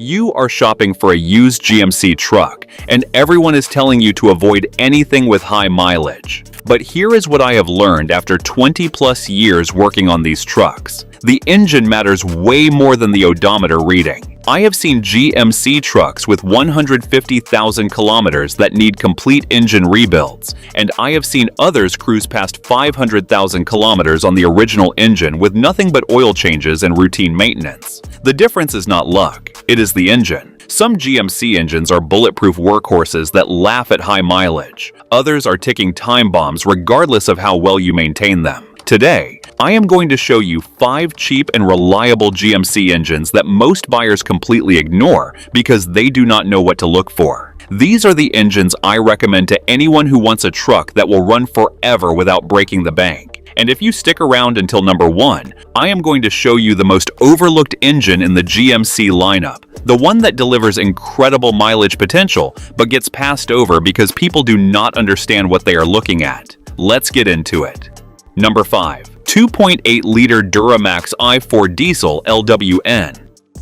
You are shopping for a used GMC truck, and everyone is telling you to avoid anything with high mileage. But here is what I have learned after 20+ years working on these trucks. The engine matters way more than the odometer reading. I have seen GMC trucks with 150,000 kilometers that need complete engine rebuilds, and I have seen others cruise past 500,000 kilometers on the original engine with nothing but oil changes and routine maintenance. The difference is not luck, it is the engine. Some GMC engines are bulletproof workhorses that laugh at high mileage. Others are ticking time bombs regardless of how well you maintain them. Today, I am going to show you 5 cheap and reliable GMC engines that most buyers completely ignore because they do not know what to look for. These are the engines I recommend to anyone who wants a truck that will run forever without breaking the bank. And if you stick around until number 1, I am going to show you the most overlooked engine in the GMC lineup. The one that delivers incredible mileage potential but gets passed over because people do not understand what they are looking at. Let's get into it. Number 5. 2.8-liter Duramax i4 Diesel LWN.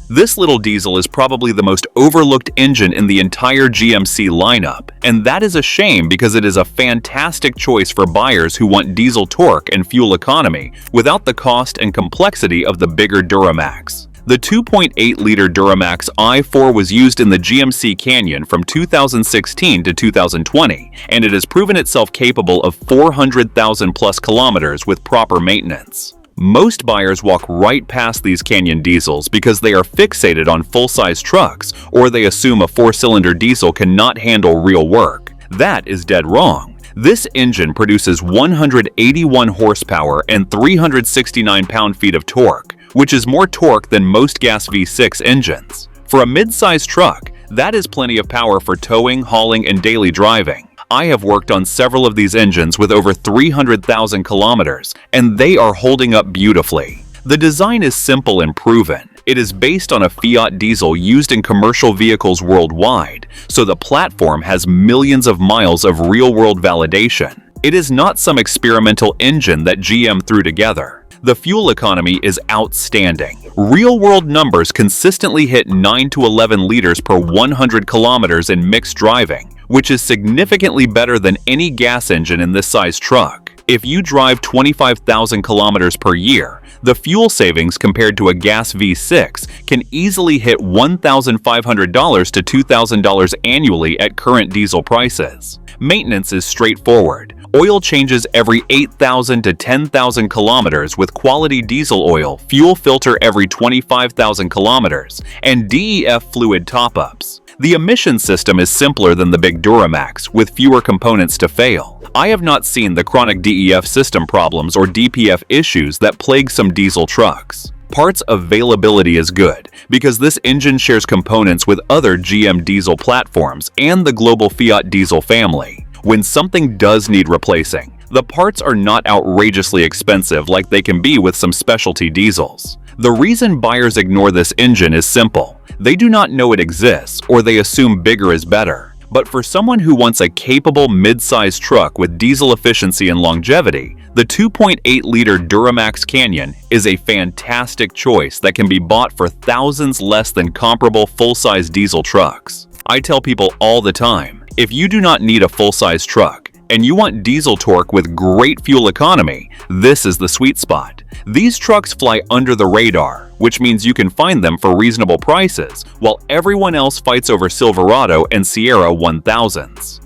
This little diesel is probably the most overlooked engine in the entire GMC lineup, and that is a shame because it is a fantastic choice for buyers who want diesel torque and fuel economy without the cost and complexity of the bigger Duramax. The 2.8-liter Duramax i4 was used in the GMC Canyon from 2016 to 2020, and it has proven itself capable of 400,000+ kilometers with proper maintenance. Most buyers walk right past these Canyon diesels because they are fixated on full-size trucks, or they assume a 4-cylinder diesel cannot handle real work. That is dead wrong. This engine produces 181 horsepower and 369 pound-feet of torque, which is more torque than most gas V6 engines. For a mid-sized truck, that is plenty of power for towing, hauling, and daily driving. I have worked on several of these engines with over 300,000 kilometers, and they are holding up beautifully. The design is simple and proven. It is based on a Fiat diesel used in commercial vehicles worldwide, so the platform has millions of miles of real-world validation. It is not some experimental engine that GM threw together. The fuel economy is outstanding. Real-world numbers consistently hit 9 to 11 liters per 100 kilometers in mixed driving, which is significantly better than any gas engine in this size truck. If you drive 25,000 kilometers per year, the fuel savings compared to a gas V6 can easily hit $1,500 to $2,000 annually at current diesel prices. Maintenance is straightforward. Oil changes every 8,000 to 10,000 kilometers with quality diesel oil, fuel filter every 25,000 kilometers, and DEF fluid top-ups. The emission system is simpler than the big Duramax, with fewer components to fail. I have not seen the chronic DEF system problems or DPF issues that plague some diesel trucks. Parts availability is good, because this engine shares components with other GM diesel platforms and the global Fiat diesel family. When something does need replacing, the parts are not outrageously expensive like they can be with some specialty diesels. The reason buyers ignore this engine is simple. They do not know it exists, or they assume bigger is better. But for someone who wants a capable mid-sized truck with diesel efficiency and longevity, the 2.8-liter Duramax Canyon is a fantastic choice that can be bought for thousands less than comparable full-size diesel trucks. I tell people all the time, if you do not need a full-size truck and you want diesel torque with great fuel economy, this is the sweet spot. These trucks fly under the radar, which means you can find them for reasonable prices, while everyone else fights over Silverado and Sierra 1000s.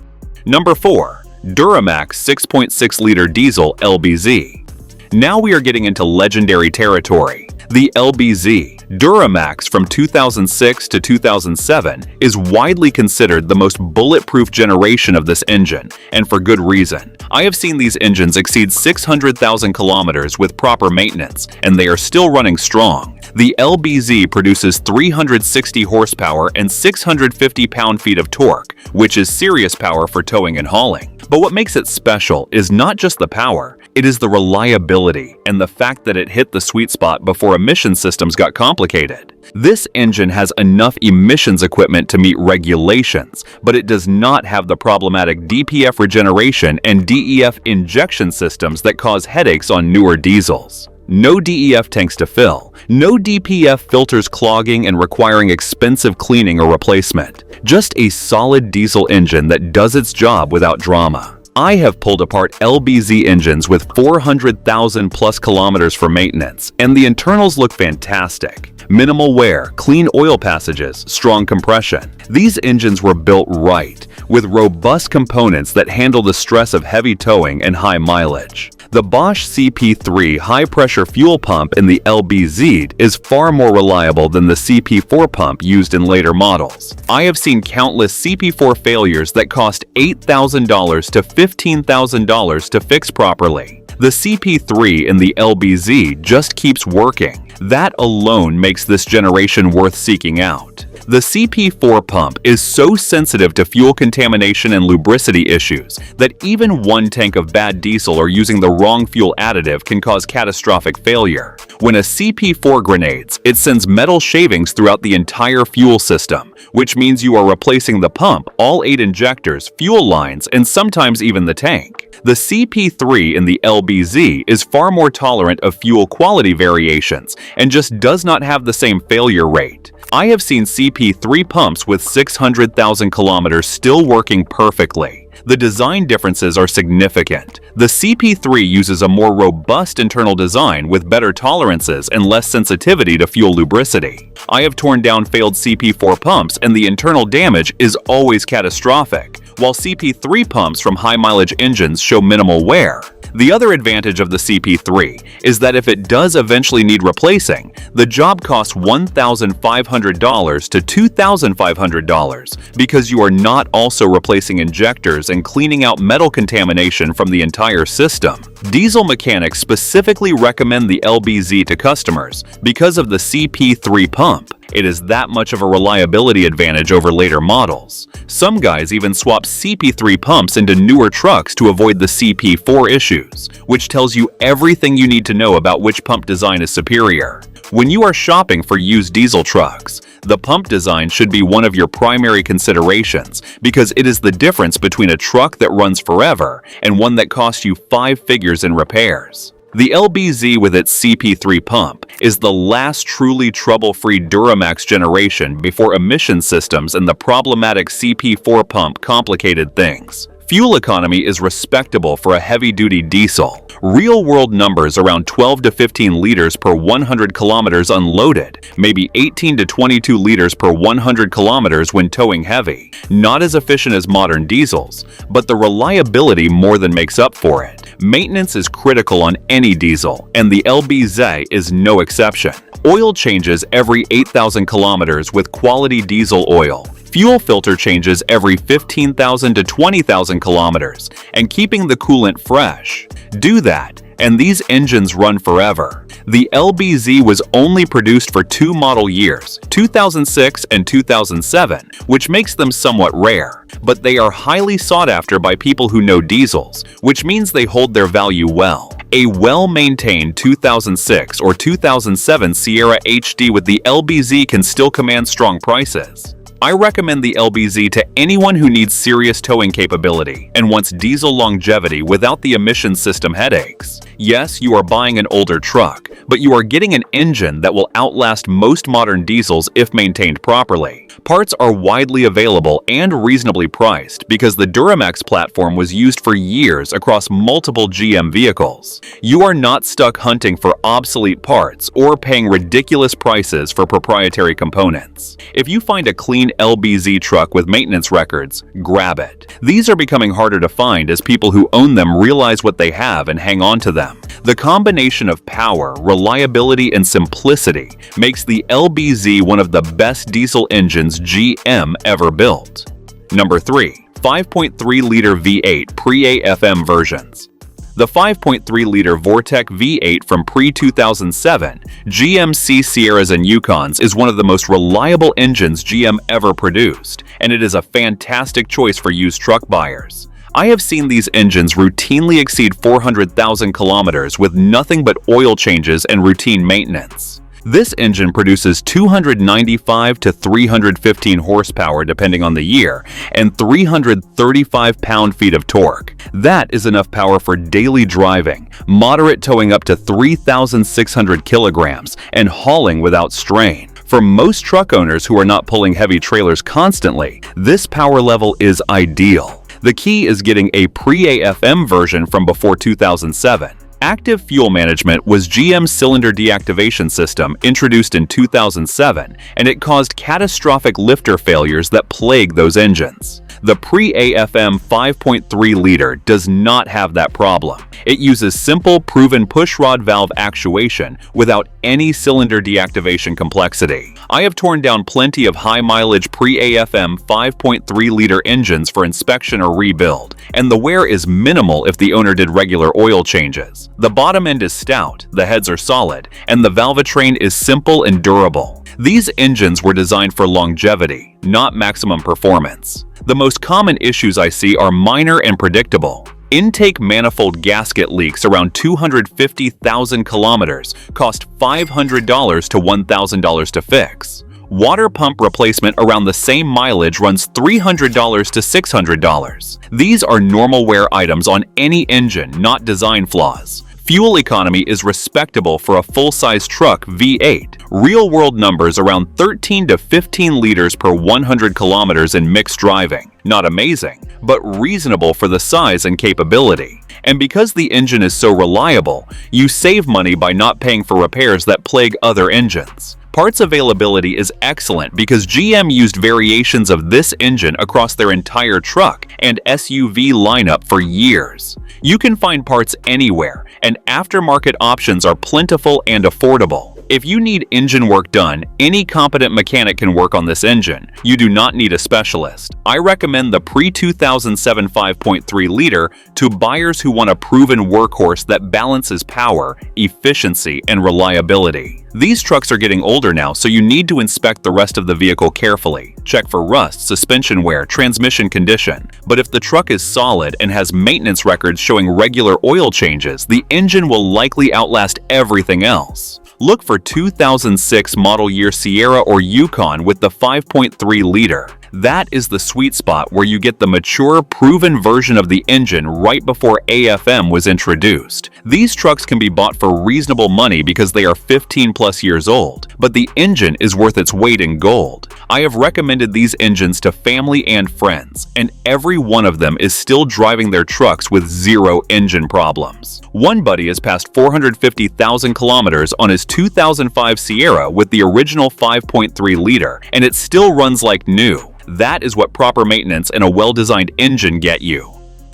Number 4. Duramax 6.6-liter Diesel LBZ. Now we are getting into legendary territory. The LBZ, Duramax from 2006 to 2007, is widely considered the most bulletproof generation of this engine, and for good reason. I have seen these engines exceed 600,000 kilometers with proper maintenance, and they are still running strong. The LBZ produces 360 horsepower and 650 pound-feet of torque, which is serious power for towing and hauling. But what makes it special is not just the power, it is the reliability and the fact that it hit the sweet spot before emission systems got complicated. This engine has enough emissions equipment to meet regulations, but it does not have the problematic DPF regeneration and DEF injection systems that cause headaches on newer diesels. No DEF tanks to fill, no DPF filters clogging and requiring expensive cleaning or replacement. Just a solid diesel engine that does its job without drama. I have pulled apart LBZ engines with 400,000 plus kilometers for maintenance, and the internals look fantastic. Minimal wear, clean oil passages, strong compression. These engines were built right, with robust components that handle the stress of heavy towing and high mileage. The Bosch CP3 high-pressure fuel pump in the LBZ is far more reliable than the CP4 pump used in later models. I have seen countless CP4 failures that cost $8,000 to $15,000 to fix properly. The CP3 in the LBZ just keeps working. That alone makes this generation worth seeking out. The CP4 pump is so sensitive to fuel contamination and lubricity issues that even one tank of bad diesel or using the wrong fuel additive can cause catastrophic failure. When a CP4 grenades, it sends metal shavings throughout the entire fuel system, which means you are replacing the pump, all 8 injectors, fuel lines, and sometimes even the tank. The CP3 in the LBZ is far more tolerant of fuel quality variations and just does not have the same failure rate. I have seen CP3 pumps with 600,000 kilometers still working perfectly. The design differences are significant. The CP3 uses a more robust internal design with better tolerances and less sensitivity to fuel lubricity. I have torn down failed CP4 pumps and the internal damage is always catastrophic, while CP3 pumps from high-mileage engines show minimal wear. The other advantage of the CP3 is that if it does eventually need replacing, the job costs $1,500 to $2,500 because you are not also replacing injectors and cleaning out metal contamination from the entire system. Diesel mechanics specifically recommend the LBZ to customers because of the CP3 pump. It is that much of a reliability advantage over later models. Some guys even swap CP3 pumps into newer trucks to avoid the CP4 issues, which tells you everything you need to know about which pump design is superior. When you are shopping for used diesel trucks, the pump design should be one of your primary considerations because it is the difference between a truck that runs forever and one that costs you 5 figures in repairs. The LBZ with its CP3 pump is the last truly trouble-free Duramax generation before emission systems and the problematic CP4 pump complicated things. Fuel economy is respectable for a heavy-duty diesel. Real-world numbers around 12 to 15 liters per 100 kilometers unloaded, maybe 18 to 22 liters per 100 kilometers when towing heavy. Not as efficient as modern diesels, but the reliability more than makes up for it. Maintenance is critical on any diesel, and the LBZ is no exception. Oil changes every 8,000 kilometers with quality diesel oil. Fuel filter changes every 15,000 to 20,000 kilometers, and keeping the coolant fresh. Do that, and these engines run forever. The LBZ was only produced for 2 model years, 2006 and 2007, which makes them somewhat rare, but they are highly sought after by people who know diesels, which means they hold their value well. A well-maintained 2006 or 2007 Sierra HD with the LBZ can still command strong prices. I recommend the LBZ to anyone who needs serious towing capability and wants diesel longevity without the emission system headaches. Yes, you are buying an older truck, but you are getting an engine that will outlast most modern diesels if maintained properly. Parts are widely available and reasonably priced because the Duramax platform was used for years across multiple GM vehicles. You are not stuck hunting for obsolete parts or paying ridiculous prices for proprietary components. If you find a clean LBZ truck with maintenance records, grab it. These are becoming harder to find as people who own them realize what they have and hang on to them. The combination of power, reliability, and simplicity makes the LBZ one of the best diesel engines GM ever built. Number 3. 5.3-liter V8 pre-AFM versions. The 5.3-liter Vortec V8 from pre-2007 GMC Sierras and Yukons is one of the most reliable engines GM ever produced, and it is a fantastic choice for used truck buyers. I have seen these engines routinely exceed 400,000 kilometers with nothing but oil changes and routine maintenance. This engine produces 295 to 315 horsepower depending on the year and 335 pound-feet of torque. That is enough power for daily driving, moderate towing up to 3,600 kilograms, and hauling without strain. For most truck owners who are not pulling heavy trailers constantly, this power level is ideal. The key is getting a pre-AFM version from before 2007. Active Fuel Management was GM's cylinder deactivation system introduced in 2007, and it caused catastrophic lifter failures that plague those engines. The pre-AFM 5.3-liter does not have that problem. It uses simple, proven pushrod valve actuation without any cylinder deactivation complexity. I have torn down plenty of high-mileage pre-AFM 5.3-liter engines for inspection or rebuild, and the wear is minimal if the owner did regular oil changes. The bottom end is stout, the heads are solid, and the valvetrain is simple and durable. These engines were designed for longevity, not maximum performance. The most common issues I see are minor and predictable. Intake manifold gasket leaks around 250,000 kilometers cost $500 to $1,000 to fix. Water pump replacement around the same mileage runs $300 to $600. These are normal wear items on any engine, not design flaws. Fuel economy is respectable for a full-size truck V8. Real-world numbers around 13 to 15 liters per 100 kilometers in mixed driving. Not amazing, but reasonable for the size and capability. And because the engine is so reliable, you save money by not paying for repairs that plague other engines. Parts availability is excellent because GM used variations of this engine across their entire truck and SUV lineup for years. You can find parts anywhere, and aftermarket options are plentiful and affordable. If you need engine work done, any competent mechanic can work on this engine. You do not need a specialist. I recommend the pre-2007 5.3-liter to buyers who want a proven workhorse that balances power, efficiency, and reliability. These trucks are getting older now, so you need to inspect the rest of the vehicle carefully. Check for rust, suspension wear, transmission condition. But if the truck is solid and has maintenance records showing regular oil changes, the engine will likely outlast everything else. Look for 2006 model year Sierra or Yukon with the 5.3-liter. That is the sweet spot where you get the mature, proven version of the engine right before AFM was introduced. These trucks can be bought for reasonable money because they are 15 plus years old, but the engine is worth its weight in gold. I have recommended these engines to family and friends, and every one of them is still driving their trucks with zero engine problems. One buddy has passed 450,000 kilometers on his 2005 Sierra with the original 5.3-liter, and it still runs like new. That is what proper maintenance and a well-designed engine get you.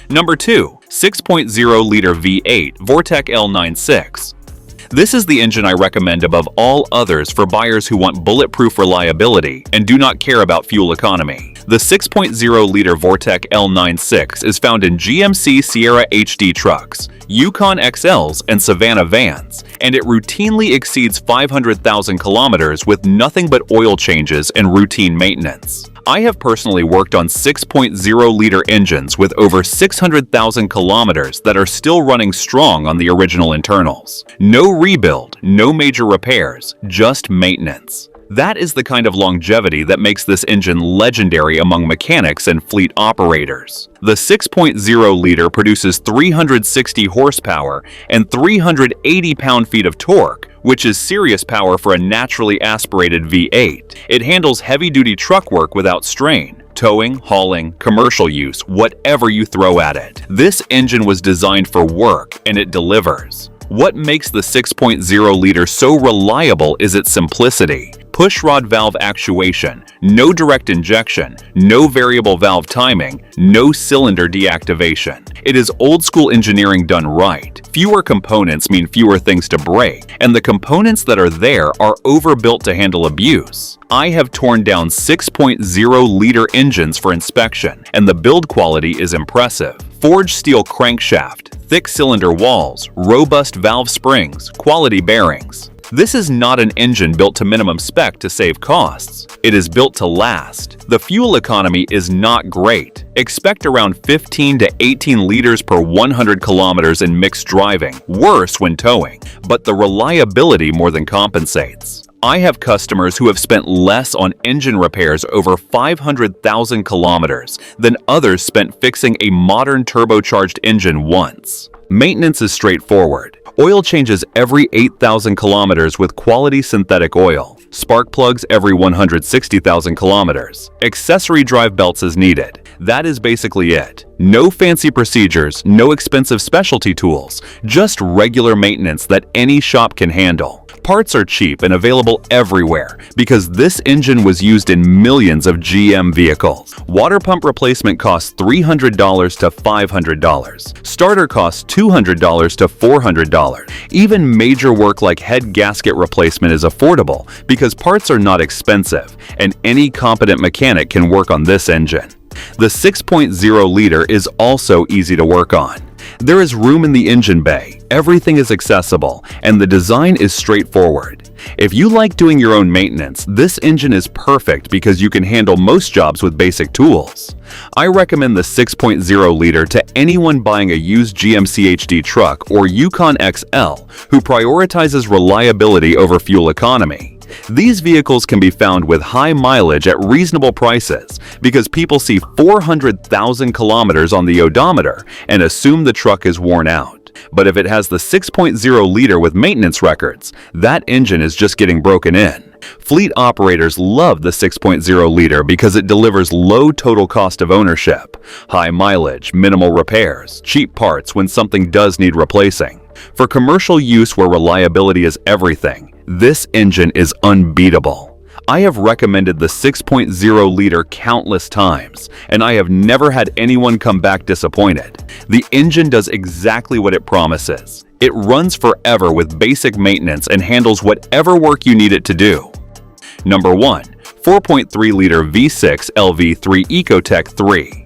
Number 2. 6.0-liter V8 Vortec L96. This is the engine I recommend above all others for buyers who want bulletproof reliability and do not care about fuel economy. The 6.0-liter Vortec L96 is found in GMC Sierra HD trucks, Yukon XLs, and Savannah vans, and it routinely exceeds 500,000 kilometers with nothing but oil changes and routine maintenance. I have personally worked on 6.0-liter engines with over 600,000 kilometers that are still running strong on the original internals. No rebuild, no major repairs, just maintenance. That is the kind of longevity that makes this engine legendary among mechanics and fleet operators. The 6.0-liter produces 360 horsepower and 380 pound-feet of torque, which is serious power for a naturally aspirated V8. It handles heavy-duty truck work without strain. Towing, hauling, commercial use, whatever you throw at it. This engine was designed for work, and it delivers. What makes the 6.0-liter so reliable is its simplicity. Pushrod valve actuation, no direct injection, no variable valve timing, no cylinder deactivation. It is old-school engineering done right. Fewer components mean fewer things to break, and the components that are there are overbuilt to handle abuse. I have torn down 6.0-liter engines for inspection, and the build quality is impressive. Forged steel crankshaft, thick cylinder walls, robust valve springs, quality bearings. This is not an engine built to minimum spec to save costs. It is built to last. The fuel economy is not great. Expect around 15 to 18 liters per 100 kilometers in mixed driving, worse when towing, but the reliability more than compensates. I have customers who have spent less on engine repairs over 500,000 kilometers than others spent fixing a modern turbocharged engine once. Maintenance is straightforward. Oil changes every 8,000 kilometers with quality synthetic oil. Spark plugs every 160,000 kilometers. Accessory drive belts as needed. That is basically it. No fancy procedures, no expensive specialty tools, just regular maintenance that any shop can handle. Parts are cheap and available everywhere because this engine was used in millions of GM vehicles. Water pump replacement costs $300 to $500. Starter costs $200 to $400. Even major work like head gasket replacement is affordable because parts are not expensive and any competent mechanic can work on this engine. The 6.0-liter is also easy to work on. There is room in the engine bay, everything is accessible, and the design is straightforward. If you like doing your own maintenance, this engine is perfect because you can handle most jobs with basic tools. I recommend the 6.0-liter to anyone buying a used GMC HD truck or Yukon XL who prioritizes reliability over fuel economy. These vehicles can be found with high mileage at reasonable prices because people see 400,000 kilometers on the odometer and assume the truck is worn out. But if it has the 6.0-liter with maintenance records, that engine is just getting broken in. Fleet operators love the 6.0-liter because it delivers low total cost of ownership, high mileage, minimal repairs, cheap parts when something does need replacing. For commercial use where reliability is everything, this engine is unbeatable. I have recommended the 6.0-liter countless times, and I have never had anyone come back disappointed. The engine does exactly what it promises. It runs forever with basic maintenance and handles whatever work you need it to do. Number 1. 4.3-liter V6 LV3 Ecotec 3.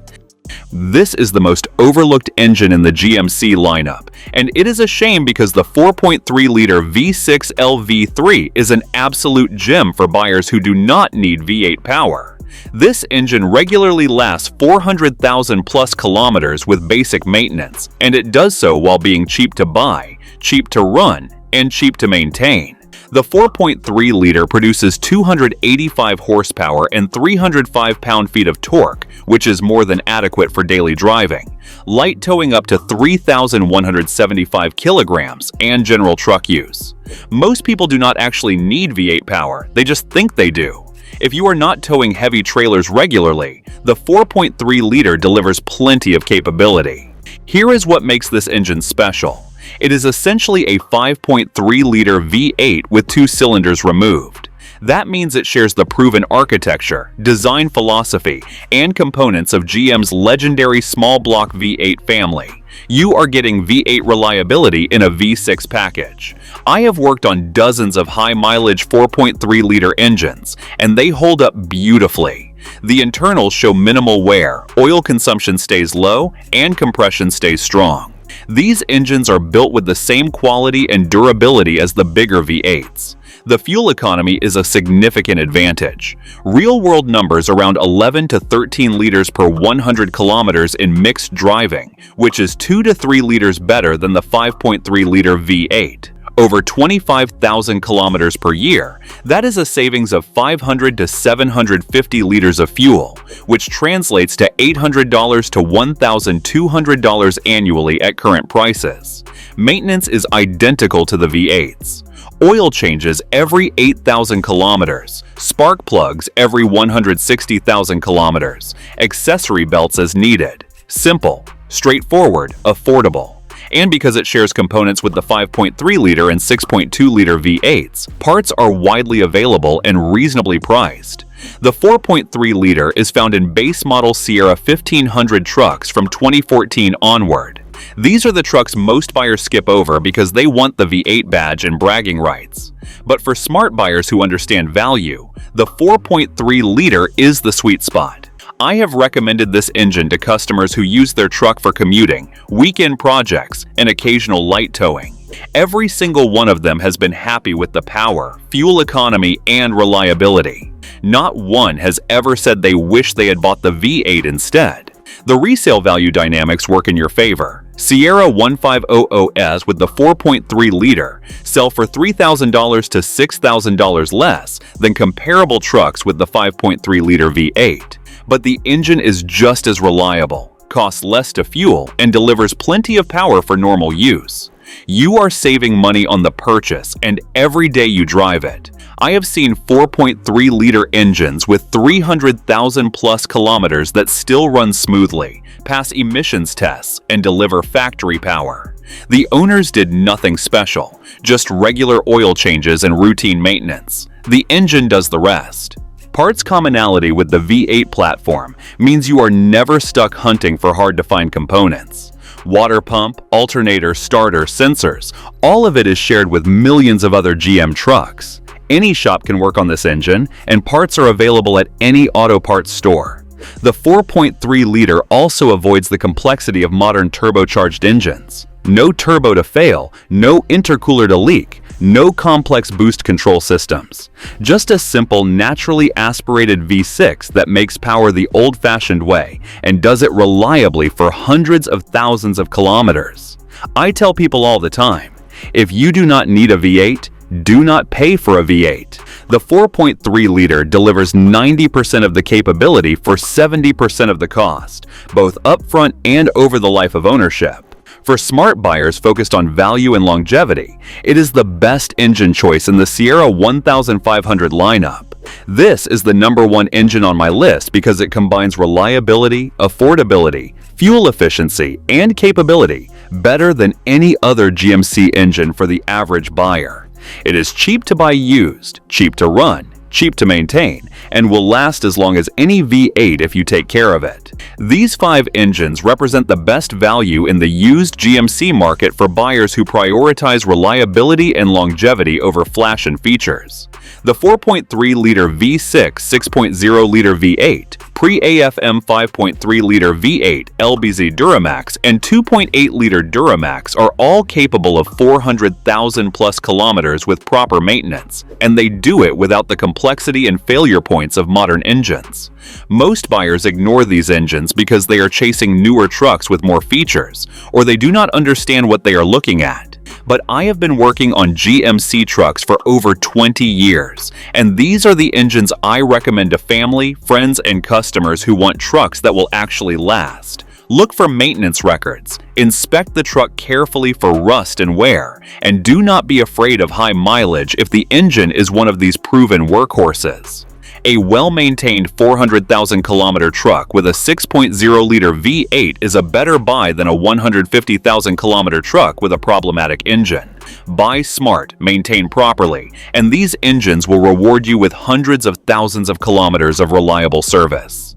This is the most overlooked engine in the GMC lineup, and it is a shame because the 4.3-liter V6 LV3 is an absolute gem for buyers who do not need V8 power. This engine regularly lasts 400,000 plus kilometers with basic maintenance, and it does so while being cheap to buy, cheap to run, and cheap to maintain. The 4.3-liter produces 285 horsepower and 305 pound-feet of torque, which is more than adequate for daily driving, light towing up to 3,175 kilograms, and general truck use. Most people do not actually need V8 power, they just think they do. If you are not towing heavy trailers regularly, the 4.3-liter delivers plenty of capability. Here is what makes this engine special. It is essentially a 5.3-liter V8 with 2 cylinders removed. That means it shares the proven architecture, design philosophy, and components of GM's legendary small block V8 family. You are getting V8 reliability in a V6 package. I have worked on dozens of high-mileage 4.3-liter engines, and they hold up beautifully. The internals show minimal wear, oil consumption stays low, and compression stays strong. These engines are built with the same quality and durability as the bigger V8s. The fuel economy is a significant advantage. Real-world numbers around 11 to 13 liters per 100 kilometers in mixed driving, which is 2 to 3 liters better than the 5.3-liter V8. Over 25,000 kilometers per year, that is a savings of 500 to 750 liters of fuel, which translates to $800 to $1,200 annually at current prices. Maintenance is identical to the V8s. Oil changes every 8,000 kilometers, spark plugs every 160,000 kilometers, accessory belts as needed. Simple, straightforward, affordable. And because it shares components with the 5.3-liter and 6.2-liter V8s, parts are widely available and reasonably priced. The 4.3-liter is found in base model Sierra 1500 trucks from 2014 onward. These are the trucks most buyers skip over because they want the V8 badge and bragging rights. But for smart buyers who understand value, the 4.3-liter is the sweet spot. I have recommended this engine to customers who use their truck for commuting, weekend projects, and occasional light towing. Every single one of them has been happy with the power, fuel economy, and reliability. Not one has ever said they wish they had bought the V8 instead. The resale value dynamics work in your favor. Sierra 1500S with the 4.3-liter sell for $3,000 to $6,000 less than comparable trucks with the 5.3-liter V8. But the engine is just as reliable, costs less to fuel, and delivers plenty of power for normal use. You are saving money on the purchase and every day you drive it. I have seen 4.3-liter engines with 300,000 plus kilometers that still run smoothly, pass emissions tests, and deliver factory power. The owners did nothing special, just regular oil changes and routine maintenance. The engine does the rest. Parts commonality with the V8 platform means you are never stuck hunting for hard-to-find components. Water pump, alternator, starter, sensors, all of it is shared with millions of other GM trucks. Any shop can work on this engine, and parts are available at any auto parts store. The 4.3-liter also avoids the complexity of modern turbocharged engines. No turbo to fail, no intercooler to leak, no complex boost control systems. Just a simple, naturally aspirated V6 that makes power the old-fashioned way and does it reliably for hundreds of thousands of kilometers. I tell people all the time, if you do not need a V8, do not pay for a V8. The 4.3-liter delivers 90% of the capability for 70% of the cost, both upfront and over the life of ownership. For smart buyers focused on value and longevity, it is the best engine choice in the Sierra 1500 lineup. This is the #1 engine on my list because it combines reliability, affordability, fuel efficiency, and capability better than any other GMC engine for the average buyer. It is cheap to buy used, cheap to run, cheap to maintain, and will last as long as any V8 if you take care of it. These 5 engines represent the best value in the used GMC market for buyers who prioritize reliability and longevity over flash and features. The 4.3-liter V6 6.0-liter V8, pre-AFM 5.3-liter V8 LBZ Duramax, and 2.8-liter Duramax are all capable of 400,000 plus kilometers with proper maintenance, and they do it without the complexity and failure points of modern engines. Most buyers ignore these engines because they are chasing newer trucks with more features, or they do not understand what they are looking at. But I have been working on GMC trucks for over 20 years, and these are the engines I recommend to family, friends, and customers who want trucks that will actually last. Look for maintenance records, inspect the truck carefully for rust and wear, and do not be afraid of high mileage if the engine is one of these proven workhorses. A well-maintained 400,000-kilometer truck with a 6.0-liter V8 is a better buy than a 150,000-kilometer truck with a problematic engine. Buy smart, maintain properly, and these engines will reward you with hundreds of thousands of kilometers of reliable service.